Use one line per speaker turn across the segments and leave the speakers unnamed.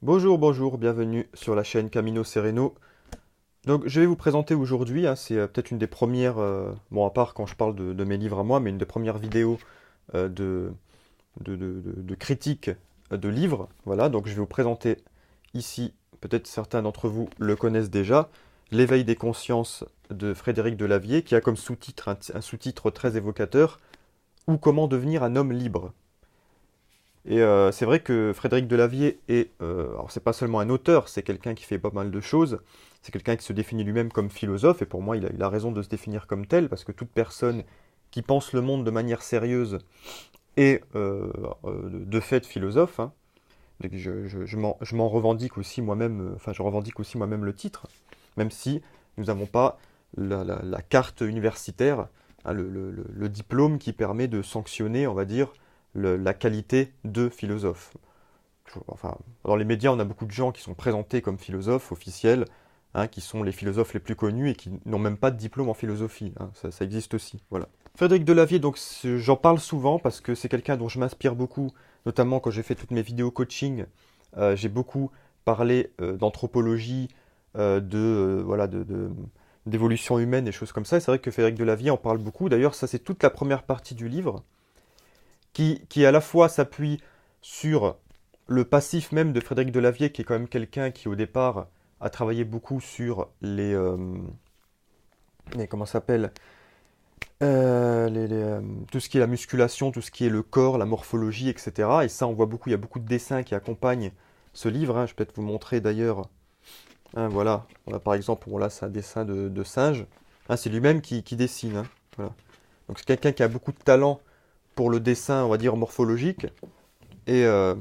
Bonjour, bonjour, bienvenue sur la chaîne Camino Sereno. Donc je vais vous présenter aujourd'hui, c'est peut-être une des premières, bon à part quand je parle de mes livres à moi, mais une des premières vidéos de, de critique de livres. Voilà, donc je vais vous présenter ici, peut-être certains d'entre vous le connaissent déjà, L'éveil des consciences de Frédéric Delavier, qui a comme sous-titre un sous-titre très évocateur, ou comment devenir un homme libre. Et c'est vrai que Frédéric Delavier est, alors c'est pas seulement un auteur, c'est quelqu'un qui fait pas mal de choses, c'est quelqu'un qui se définit lui-même comme philosophe, et pour moi il a raison de se définir comme tel, parce que toute personne qui pense le monde de manière sérieuse est de fait philosophe, hein. Donc je m'en revendique aussi moi-même, enfin je revendique aussi moi-même le titre, même si nous n'avons pas la carte universitaire, hein, le diplôme qui permet de sanctionner, on va dire, la qualité de philosophe. Enfin, dans les médias, on a beaucoup de gens qui sont présentés comme philosophes officiels, hein, qui sont les philosophes les plus connus et qui n'ont même pas de diplôme en philosophie, hein. Ça existe aussi. Voilà. Frédéric Delavier, donc j'en parle souvent parce que c'est quelqu'un dont je m'inspire beaucoup, notamment quand j'ai fait toutes mes vidéos coaching. J'ai beaucoup parlé d'anthropologie, voilà, d'évolution humaine et choses comme ça. Et c'est vrai que Frédéric Delavier en parle beaucoup. D'ailleurs, ça c'est toute la première partie du livre qui à la fois s'appuie sur le passif même de Frédéric Delavier, qui est quand même quelqu'un qui au départ a travaillé beaucoup sur comment ça s'appelle tout ce qui est la musculation, tout ce qui est le corps, la morphologie, etc. Et ça, on voit beaucoup, il y a beaucoup de dessins qui accompagnent ce livre, hein. Je peux peut-être vous montrer d'ailleurs. Hein, voilà, on a par exemple, bon, là c'est un dessin de singe. Hein, c'est lui-même qui dessine, hein. Voilà. Donc c'est quelqu'un qui a beaucoup de talent pour le dessin, on va dire, morphologique. Et, euh,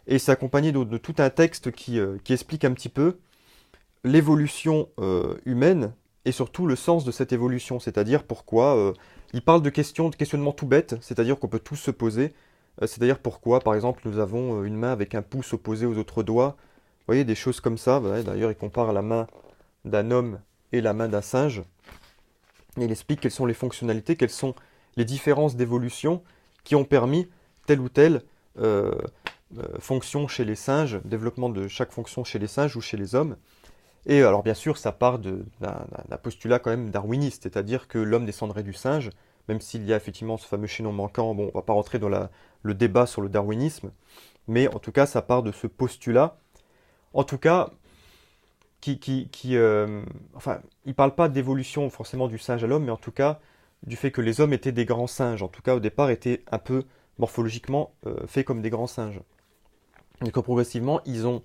et c'est accompagné de tout un texte qui explique un petit peu l'évolution humaine et surtout le sens de cette évolution, c'est-à-dire pourquoi. Il parle de questions, de questionnements tout bêtes, c'est-à-dire qu'on peut tous se poser. C'est-à-dire pourquoi, par exemple, nous avons une main avec un pouce opposé aux autres doigts. Vous voyez, des choses comme ça. Voilà, d'ailleurs, il compare la main d'un homme et la main d'un singe. Et il explique quelles sont les fonctionnalités, quelles sont les différences d'évolution qui ont permis telle ou telle euh, fonction chez les singes, développement de chaque fonction chez les singes ou chez les hommes. Et alors bien sûr, ça part d'un postulat quand même darwiniste, c'est-à-dire que l'homme descendrait du singe, même s'il y a effectivement ce fameux chaînon manquant. Bon, on va pas rentrer dans le débat sur le darwinisme, mais en tout cas, ça part de ce postulat. En tout cas, enfin, il parle pas d'évolution forcément du singe à l'homme, mais en tout cas du fait que les hommes étaient des grands singes. En tout cas, au départ, étaient un peu morphologiquement faits comme des grands singes. Et que progressivement, ils ont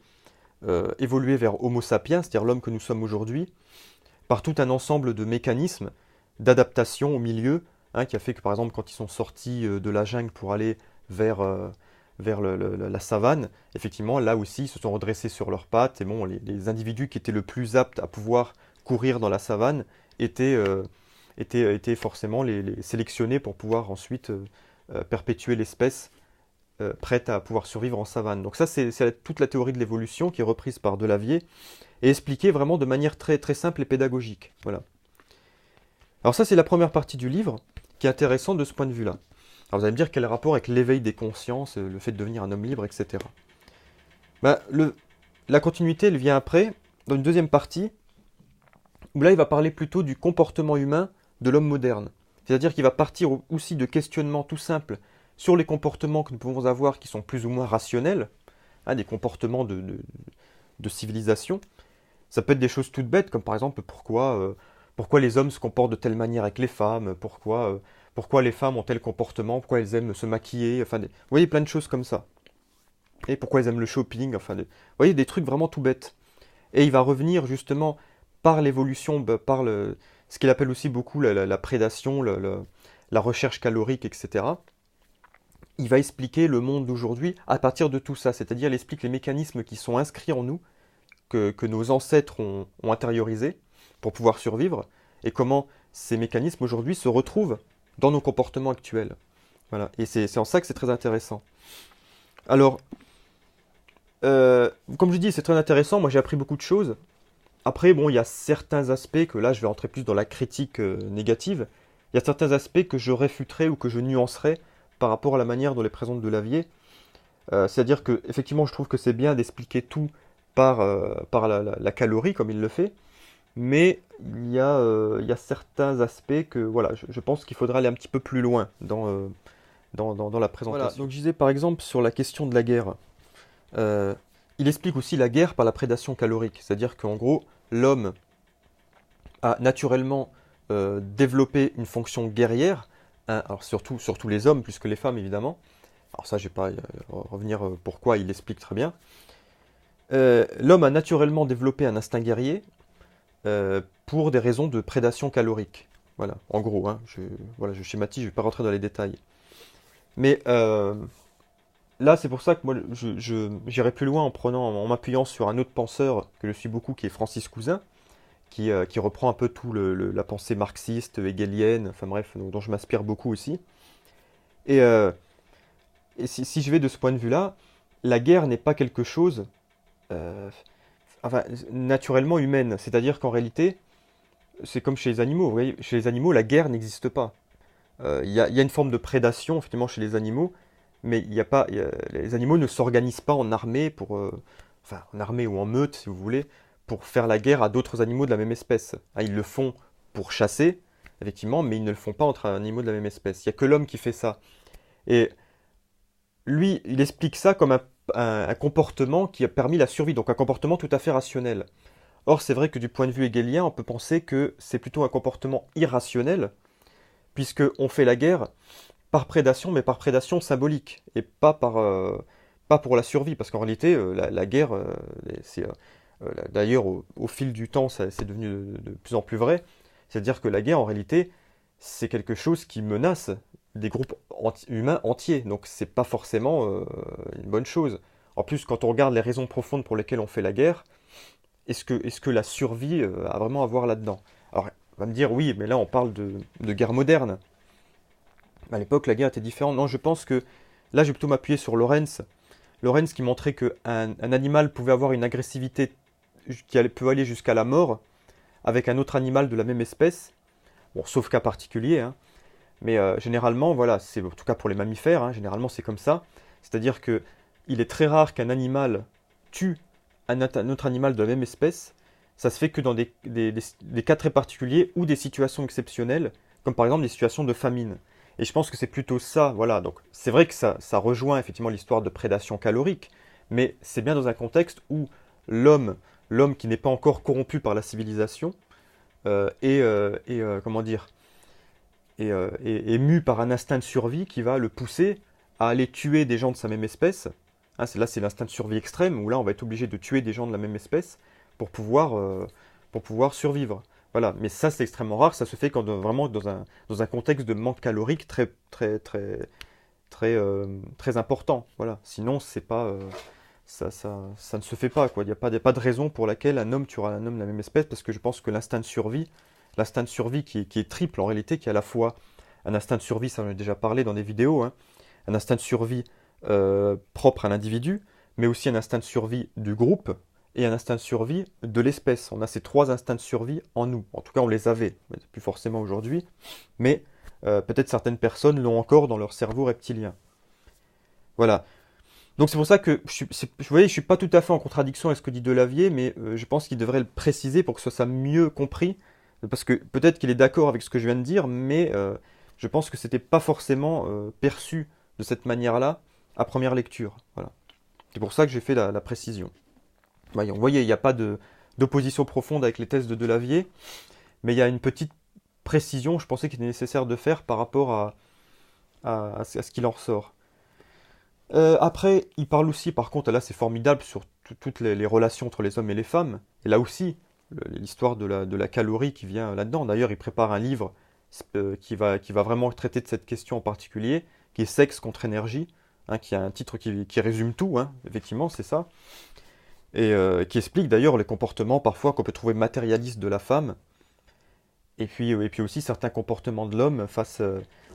évolué vers Homo sapiens, c'est-à-dire l'homme que nous sommes aujourd'hui, par tout un ensemble de mécanismes d'adaptation au milieu, hein, qui a fait que par exemple quand ils sont sortis de la jungle pour aller vers, vers la savane, effectivement là aussi ils se sont redressés sur leurs pattes et bon, les individus qui étaient le plus aptes à pouvoir courir dans la savane étaient, étaient forcément les sélectionnés pour pouvoir ensuite perpétuer l'espèce prête à pouvoir survivre en savane. Donc ça, c'est toute la théorie de l'évolution qui est reprise par Delavier et expliquée vraiment de manière très, très simple et pédagogique. Voilà. Alors ça, c'est la première partie du livre qui est intéressante de ce point de vue-là. Alors vous allez me dire quel est le rapport avec l'éveil des consciences, le fait de devenir un homme libre, etc. Ben, la continuité, elle vient après, dans une deuxième partie, où là, il va parler plutôt du comportement humain de l'homme moderne. C'est-à-dire qu'il va partir aussi de questionnements tout simples sur les comportements que nous pouvons avoir qui sont plus ou moins rationnels, hein, des comportements de civilisation. Ça peut être des choses toutes bêtes, comme par exemple pourquoi les hommes se comportent de telle manière avec les femmes, pourquoi les femmes ont tel comportement, pourquoi elles aiment se maquiller, enfin, vous voyez plein de choses comme ça. Et pourquoi elles aiment le shopping, enfin, vous voyez des trucs vraiment tout bêtes. Et il va revenir justement par l'évolution, ce qu'il appelle aussi beaucoup la prédation, la recherche calorique, etc. Il va expliquer le monde d'aujourd'hui à partir de tout ça, c'est-à-dire il explique les mécanismes qui sont inscrits en nous, que nos ancêtres ont intériorisés pour pouvoir survivre, et comment ces mécanismes aujourd'hui se retrouvent dans nos comportements actuels. Voilà. Et c'est en ça que c'est très intéressant. Alors, comme je dis, c'est très intéressant, moi j'ai appris beaucoup de choses. Après, bon, il y a certains aspects que là, je vais entrer plus dans la critique négative. Il y a certains aspects que je réfuterai ou que je nuancerai par rapport à la manière dont les présente Delavier. C'est-à-dire que, effectivement, je trouve que c'est bien d'expliquer tout par la calorie, comme il le fait, mais il y a certains aspects que, voilà, je pense qu'il faudra aller un petit peu plus loin dans la présentation. Voilà, donc je disais par exemple sur la question de la guerre. Euh, il explique aussi la guerre par la prédation calorique, c'est-à-dire qu'en gros, l'homme a naturellement développé une fonction guerrière, hein, alors surtout les hommes plus que les femmes évidemment. Alors ça, je vais pas revenir pourquoi, il explique très bien. L'homme a naturellement développé un instinct guerrier pour des raisons de prédation calorique. Voilà, en gros, hein, voilà, je schématise, je ne vais pas rentrer dans les détails. Mais là, c'est pour ça que moi, j'irai plus loin en m'appuyant sur un autre penseur que je suis beaucoup, qui est Francis Cousin, qui reprend un peu tout la pensée marxiste, hegelienne, enfin bref, dont je m'inspire beaucoup aussi. Et, euh, et si je vais de ce point de vue-là, la guerre n'est pas quelque chose, euh, enfin, naturellement humaine. C'est-à-dire qu'en réalité, c'est comme chez les animaux. Vous voyez, chez les animaux, la guerre n'existe pas. Il y a une forme de prédation, effectivement, chez les animaux, mais il y a pas, les animaux ne s'organisent pas en armée enfin, en armée ou en meute, si vous voulez, pour faire la guerre à d'autres animaux de la même espèce. Hein, ils le font pour chasser, effectivement, mais ils ne le font pas entre animaux de la même espèce. Il n'y a que l'homme qui fait ça. Et lui, il explique ça comme un comportement qui a permis la survie, donc un comportement tout à fait rationnel. Or, c'est vrai que du point de vue hegelien, on peut penser que c'est plutôt un comportement irrationnel, puisqu'on fait la guerre par prédation, mais par prédation symbolique, et pas pour la survie, parce qu'en réalité, la guerre, d'ailleurs, au fil du temps, c'est devenu de plus en plus vrai, c'est-à-dire que la guerre, en réalité, c'est quelque chose qui menace des groupes humains entiers, donc c'est pas forcément une bonne chose. En plus, quand on regarde les raisons profondes pour lesquelles on fait la guerre, est-ce que la survie a vraiment à voir là-dedans? Alors, on va me dire, oui, mais là, on parle de guerre moderne. À l'époque, la guerre était différente. Non, je pense que là, je vais plutôt m'appuyer sur Lorenz. Lorenz qui montrait qu'un animal pouvait avoir une agressivité peut aller jusqu'à la mort avec un autre animal de la même espèce. Bon, sauf cas particulier, hein. Mais généralement, voilà, c'est en tout cas pour les mammifères, hein, généralement c'est comme ça. C'est-à-dire que il est très rare qu'un animal tue un autre animal de la même espèce. Ça se fait que dans des cas très particuliers ou des situations exceptionnelles, comme par exemple des situations de famine. Et je pense que c'est plutôt ça, voilà. Donc c'est vrai que ça rejoint effectivement l'histoire de prédation calorique, mais c'est bien dans un contexte où l'homme, l'homme qui n'est pas encore corrompu par la civilisation, comment dire, est mu par un instinct de survie qui va le pousser à aller tuer des gens de sa même espèce. Hein, là, c'est l'instinct de survie extrême, où là, on va être obligé de tuer des gens de la même espèce pour pouvoir survivre. Voilà. Mais ça, c'est extrêmement rare. Ça se fait quand, vraiment dans un contexte de manque calorique très, très, très, très important. Voilà. Sinon, c'est pas, ça ne se fait pas, quoi. Il n'y a pas de raison pour laquelle un homme tuera un homme de la même espèce, parce que je pense que l'instinct de survie qui est triple en réalité, qui est à la fois un instinct de survie, ça j'en ai déjà parlé dans des vidéos, hein, un instinct de survie propre à l'individu, mais aussi un instinct de survie du groupe et un instinct de survie de l'espèce. On a ces trois instincts de survie en nous. En tout cas, on les avait, plus forcément aujourd'hui, mais peut-être certaines personnes l'ont encore dans leur cerveau reptilien. Voilà. Donc c'est pour ça que vous voyez, je suis pas tout à fait en contradiction avec ce que dit Delavier, mais je pense qu'il devrait le préciser pour que ce soit mieux compris, parce que peut-être qu'il est d'accord avec ce que je viens de dire, mais je pense que c'était pas forcément perçu de cette manière-là à première lecture. Voilà. C'est pour ça que j'ai fait la précision. Voyons, vous voyez, il n'y a pas d'opposition profonde avec les thèses de Delavier, mais il y a une petite précision, je pensais qu'il était nécessaire de faire par rapport à ce qu'il en ressort. Après, il parle aussi, par contre, là c'est formidable sur toutes les relations entre les hommes et les femmes. Et là aussi, l'histoire de la calorie qui vient là-dedans. D'ailleurs, il prépare un livre qui va vraiment traiter de cette question en particulier, qui est Sexe contre énergie, hein, qui a un titre qui résume tout, hein, effectivement, c'est ça. Et qui explique d'ailleurs les comportements parfois qu'on peut trouver matérialistes de la femme, et puis aussi certains comportements de l'homme face,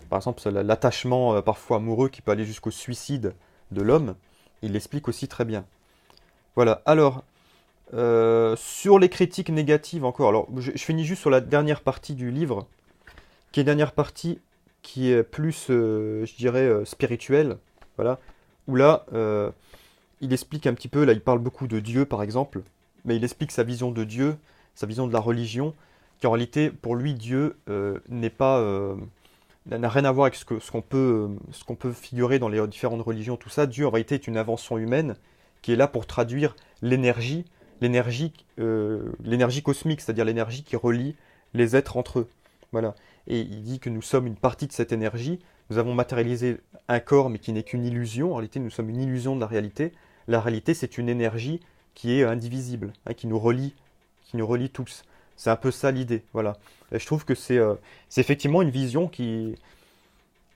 par exemple, l'attachement parfois amoureux qui peut aller jusqu'au suicide de l'homme. Il l'explique aussi très bien. Voilà. Alors, sur les critiques négatives encore, alors je finis juste sur la dernière partie du livre, qui est une dernière partie qui est plus, je dirais, spirituelle. Voilà. où là, il explique un petit peu, là il parle beaucoup de Dieu par exemple, mais il explique sa vision de Dieu, sa vision de la religion, qu'en réalité, pour lui, Dieu n'est pas, n'a rien à voir avec ce qu'on peut figurer dans les différentes religions, tout ça. Dieu, en réalité, est une invention humaine qui est là pour traduire l'énergie, l'énergie cosmique, c'est-à-dire l'énergie qui relie les êtres entre eux. Voilà. Et il dit que nous sommes une partie de cette énergie. Nous avons matérialisé un corps, mais qui n'est qu'une illusion. En réalité, nous sommes une illusion de la réalité. La réalité, c'est une énergie qui est indivisible, hein, qui nous relie tous. C'est un peu ça l'idée. Voilà. Et je trouve que c'est effectivement une vision qui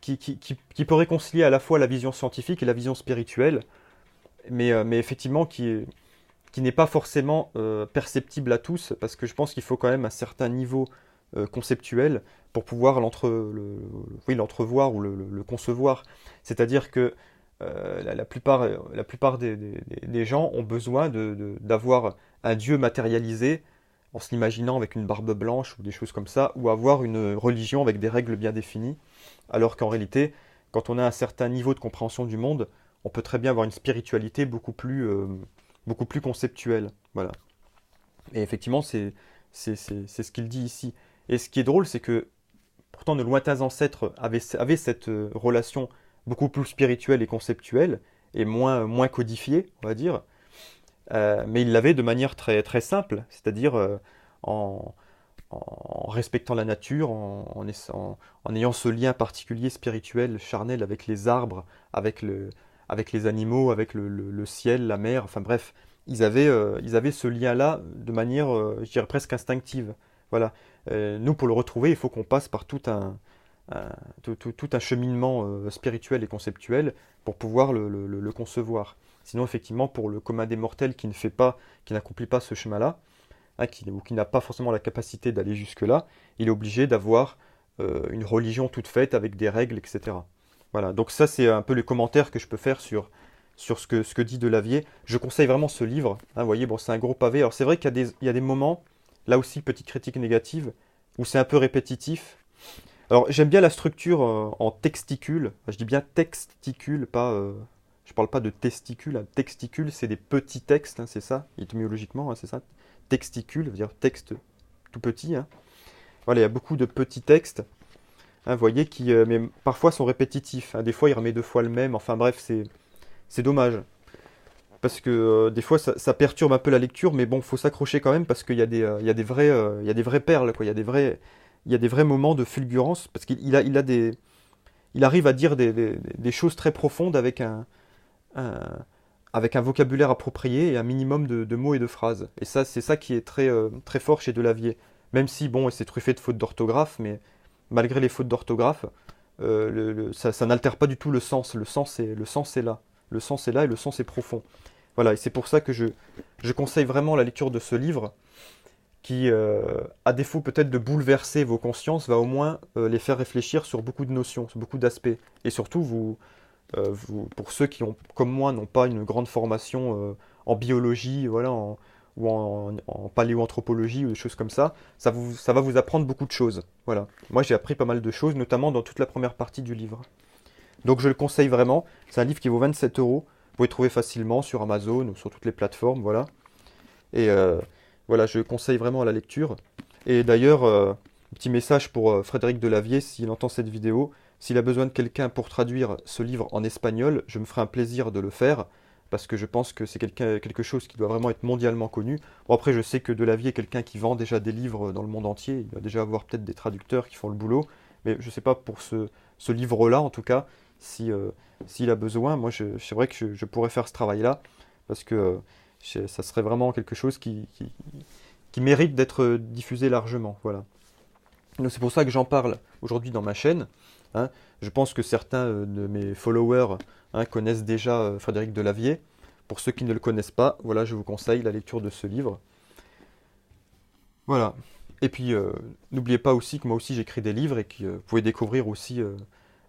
peut réconcilier à la fois la vision scientifique et la vision spirituelle, mais effectivement qui n'est pas forcément perceptible à tous, parce que je pense qu'il faut quand même un certain niveau conceptuel pour pouvoir oui, l'entrevoir ou le concevoir. C'est-à-dire que la plupart des gens ont besoin d'avoir un Dieu matérialisé en se l'imaginant avec une barbe blanche ou des choses comme ça, ou avoir une religion avec des règles bien définies, alors qu'en réalité, quand on a un certain niveau de compréhension du monde, on peut très bien avoir une spiritualité beaucoup plus conceptuelle. Voilà. Et effectivement, c'est ce qu'il dit ici. Et ce qui est drôle, c'est que pourtant nos lointains ancêtres avaient cette relation beaucoup plus spirituelle et conceptuelle, et moins codifiée, on va dire, mais ils l'avaient de manière très, très simple, c'est-à-dire en, en respectant la nature, en ayant ce lien particulier spirituel, charnel avec les arbres, avec les animaux, avec le ciel, la mer, enfin bref, ils avaient ce lien-là de manière, je dirais presque instinctive. Voilà. Nous, pour le retrouver, il faut qu'on passe par tout un cheminement spirituel et conceptuel pour pouvoir le concevoir. Sinon, effectivement, pour le commun des mortels qui ne fait pas, qui n'accomplit pas ce chemin-là, hein, ou qui n'a pas forcément la capacité d'aller jusque-là, il est obligé d'avoir une religion toute faite avec des règles, etc. Voilà, donc ça c'est un peu les commentaires que je peux faire sur ce que dit Delavier. Je conseille vraiment ce livre, hein, vous voyez, bon, c'est un gros pavé. Alors c'est vrai qu'il y a des moments, là aussi petite critique négative, où c'est un peu répétitif. Alors j'aime bien la structure en texticule, enfin, je dis bien texticule, pas, je parle pas de testicule, hein. Texticule c'est des petits textes, hein, c'est ça, étymologiquement, hein, c'est ça. Texticule, veut dire texte tout petit, hein. Voilà, il y a beaucoup de petits textes, hein, vous voyez, qui mais parfois sont répétitifs, hein. Des fois, il remet deux fois le même. Enfin bref, c'est dommage. Parce que des fois, ça perturbe un peu la lecture, mais bon, faut s'accrocher quand même parce qu'il y a il y a il y a des vraies perles, quoi. Il y a des vrais moments de fulgurance parce il arrive à dire des choses très profondes un- avec un vocabulaire approprié et un minimum de mots et de phrases. Et ça, c'est ça qui est très, très fort chez Delavier. Même si, bon, c'est truffé de fautes d'orthographe, mais malgré les fautes d'orthographe, ça n'altère pas du tout le sens. Le sens est là. Le sens est là et le sens est profond. Voilà, et c'est pour ça que je conseille vraiment la lecture de ce livre qui, à défaut peut-être de bouleverser vos consciences, va au moins les faire réfléchir sur beaucoup de notions, sur beaucoup d'aspects. Et surtout, pour ceux qui, comme moi, n'ont pas une grande formation en biologie, voilà, ou en paléoanthropologie ou des choses comme ça va vous apprendre beaucoup de choses. Voilà. Moi, j'ai appris pas mal de choses, notamment dans toute la première partie du livre. Donc, je le conseille vraiment. C'est un livre qui vaut 27 euros. Vous pouvez le trouver facilement sur Amazon ou sur toutes les plateformes, voilà. Et voilà, je conseille vraiment à la lecture. Et d'ailleurs, petit message pour Frédéric Delavier, s'il entend cette vidéo, s'il a besoin de quelqu'un pour traduire ce livre en espagnol, je me ferai un plaisir de le faire, parce que je pense que c'est quelque chose qui doit vraiment être mondialement connu. Bon, après, je sais que Delavier est quelqu'un qui vend déjà des livres dans le monde entier, il va déjà avoir peut-être des traducteurs qui font le boulot, mais je ne sais pas pour ce livre-là, en tout cas, s'il a besoin. Moi, c'est vrai que je pourrais faire ce travail-là, parce que ça serait vraiment quelque chose qui mérite d'être diffusé largement. Voilà. Donc c'est pour ça que j'en parle aujourd'hui dans ma chaîne, hein. Je pense que certains de mes followers, hein, connaissent déjà Frédéric Delavier. Pour ceux qui ne le connaissent pas, voilà, je vous conseille la lecture de ce livre. Voilà. Et puis, n'oubliez pas aussi que moi aussi j'écris des livres et que vous pouvez découvrir aussi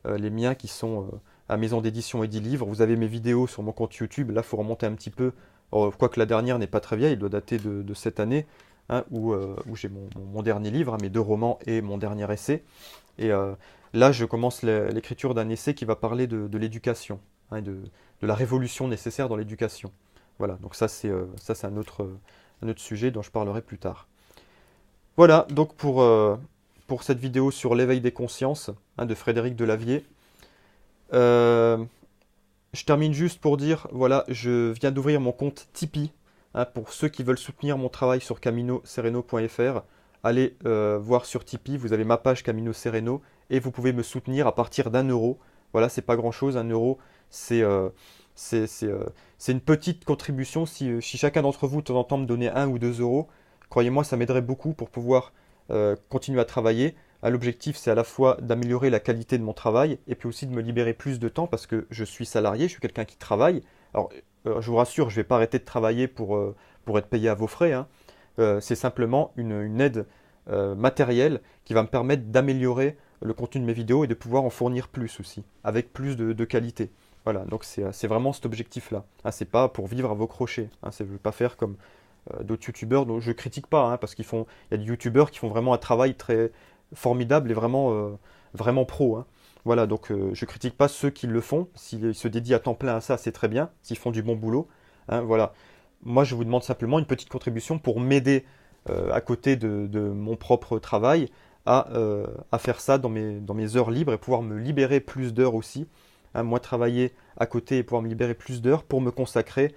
les miens qui sont à Maison d'édition et Livres. Vous avez mes vidéos sur mon compte YouTube. Là, il faut remonter un petit peu. Quoique la dernière n'est pas très vieille, elle doit dater de cette année, hein, où j'ai mon dernier livre, hein, mes deux romans et mon dernier essai. Et là, je commence l'écriture d'un essai qui va parler de l'éducation, hein, de la révolution nécessaire dans l'éducation. Voilà, donc ça c'est un autre sujet dont je parlerai plus tard. Voilà, donc pour cette vidéo sur l'éveil des consciences, hein, de Frédéric Delavier. Je termine juste pour dire, voilà, je viens d'ouvrir mon compte Tipeee, hein, pour ceux qui veulent soutenir mon travail sur caminosereno.fr. Allez voir sur Tipeee, vous avez ma page Camino Sereno et vous pouvez me soutenir à partir d'1 euro. Voilà, c'est pas grand-chose, 1 euro, c'est une petite contribution. Si chacun d'entre vous de temps en temps me donnait 1 ou 2 euros, croyez-moi, ça m'aiderait beaucoup pour pouvoir continuer à travailler. L'objectif, c'est à la fois d'améliorer la qualité de mon travail et puis aussi de me libérer plus de temps parce que je suis salarié, je suis quelqu'un qui travaille. Alors, je vous rassure, je ne vais pas arrêter de travailler pour être payé à vos frais, hein. C'est simplement une aide matérielle qui va me permettre d'améliorer le contenu de mes vidéos et de pouvoir en fournir plus aussi, avec plus de qualité. Voilà, donc c'est vraiment cet objectif-là. Hein, c'est pas pour vivre à vos crochets. Hein, je ne veux pas faire comme d'autres youtubeurs dont je critique pas, hein, parce il y a des youtubeurs qui font vraiment un travail très formidable et vraiment pro, hein. Voilà, donc je critique pas ceux qui le font. S'ils se dédient à temps plein à ça, c'est très bien. S'ils font du bon boulot, hein, voilà. Moi, je vous demande simplement une petite contribution pour m'aider à côté de mon propre travail à faire ça dans mes heures libres et pouvoir me libérer plus d'heures aussi. Hein, moi, travailler à côté et pouvoir me libérer plus d'heures pour me consacrer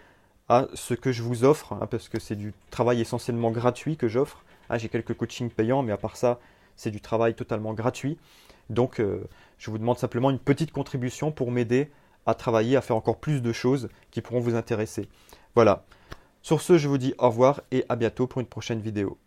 à ce que je vous offre, hein, parce que c'est du travail essentiellement gratuit que j'offre. Hein, j'ai quelques coachings payants, mais à part ça, c'est du travail totalement gratuit. Donc, je vous demande simplement une petite contribution pour m'aider à travailler, à faire encore plus de choses qui pourront vous intéresser. Voilà. Sur ce, je vous dis au revoir et à bientôt pour une prochaine vidéo.